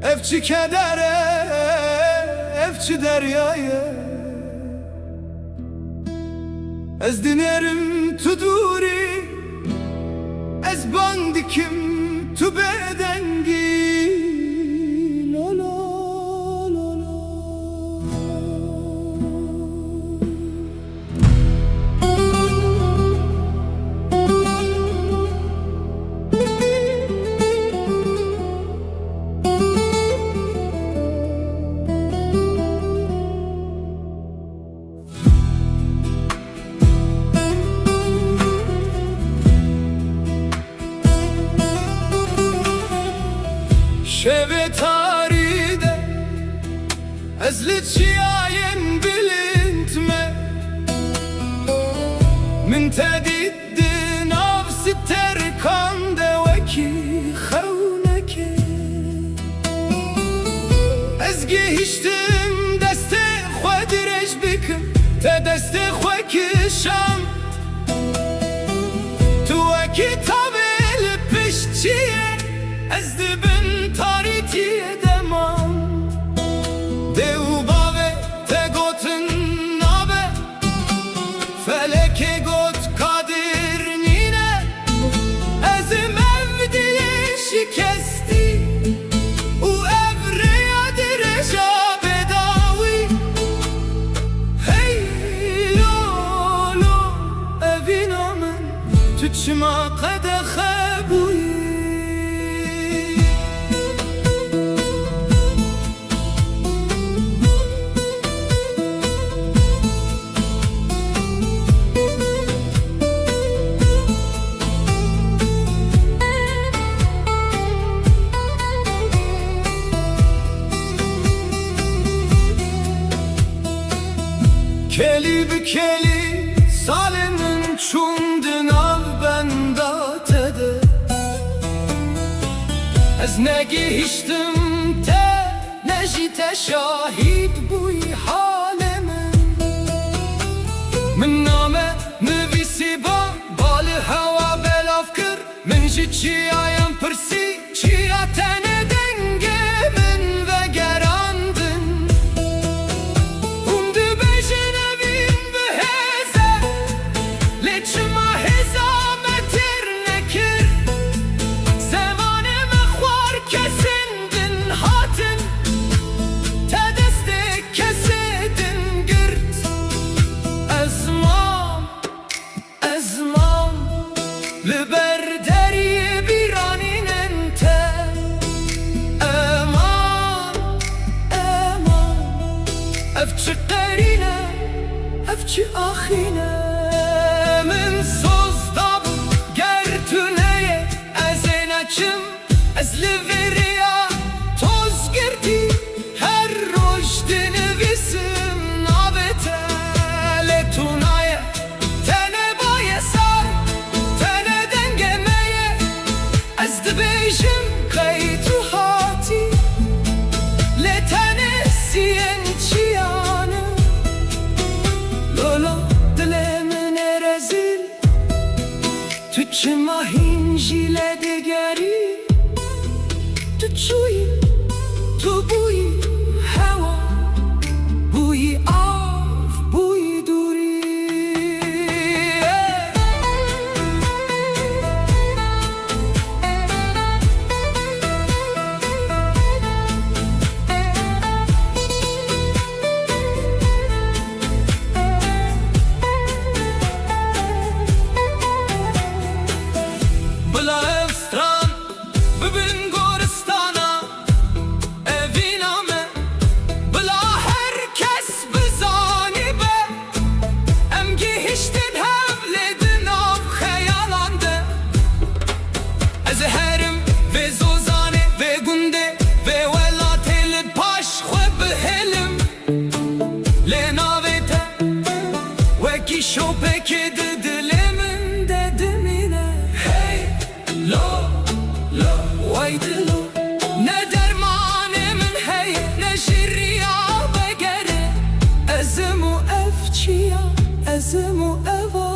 Evçi kedere, evçi deryaya, ez dinerim tu duri, ez bandikim tu bedengi. Lolo, lolo. Şeve taride ezli çiyayen bilintme min tediddin avsi terkan deveki xewneke ez gihiştim deste xwe direj bikim te deste xwe kişam tu veki tabel pişçiye ez dibin taritiye demam dev bave te gotin nabe feleke got kadir nine ezim evdiye şikesti u evreye direja bedavi hey lo lo evinamen tüçma kadehe buyi. Keli bi keli salimin çundin av benda tede ez ne gihiştim te ne jite şahit bu halemin min name nivisi ba balı hava belafkır min jit çiyayen pırsi çiyatene denge min ve gerandın Liber deriye bir aninen te eman, eman evçi derine, evçi ahine min sozdab gertüneye ezen açım ez liveriya toz girdi her roj dinivisim nabete letunaya tene baye sar ez dibêjim qey tu hatî lê tenê siyên çiyanê lolo dilê min ê rezîl tu çima hîn jî lê digerî tu çûyî tu bûyî hewa bûyî av bûyî dûrî. Bibin Goristana evîname bila herkes bizanî be em gihiştin hevledin av xeyalan de ez herim ve zozane ve gunde ve welatê li paş xwe bihelim lê navê te wekî şopekê di dilê min de dimîne hey lo vay dilo ne dermanê min heye ne jî riya vegere ezim û ev çiya ezim û eva